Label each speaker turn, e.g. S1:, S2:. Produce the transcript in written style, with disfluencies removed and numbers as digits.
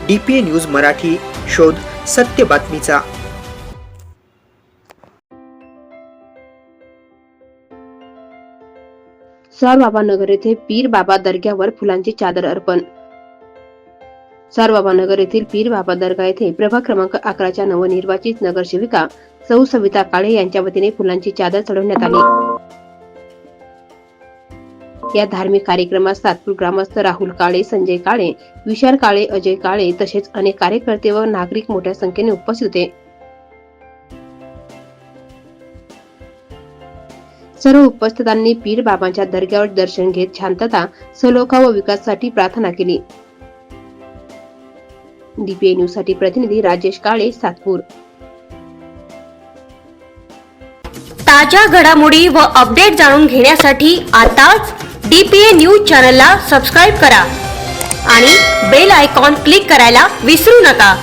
S1: DPA news Marathi, शोध सत्य बातमीचा।
S2: सारबाबा नगर येथे पीर बाबा दर्ग्यावर फुलांची चादर अर्पण। सारबाबा नगर येथील पीर बाबा दर्गा येथे प्रभाग क्रमांक 11च्या नवनिर्वाचित नगरसेविका सौ सविता काळे यांच्या वतीने फुलांची चादर चढवण्यात आली। या धार्मिक कार्यक्रमात सातपूर ग्रामस्थ राहुल काळे, संजय काळे, विशाल काळे, अजय काळे तसेच अनेक कार्यकर्ते व नागरिक मोठ्या संख्येने उपस्थित होते। सर्व उपस्थितांनी पीर बाबांच्या दर्ग्यावर दर्शन घेत शांतता, सलोखा व विकासासाठी प्रार्थना केली। DPA न्यूज साठी प्रतिनिधी राजेश काळे, सातपूर।
S3: ताज्या घडामोडी व अपडेट जाणून घेण्यासाठी आताच DPA न्यूज चॅनलला सबस्क्राईब करा आणि बेल आयकॉन क्लिक करायला विसरू नका।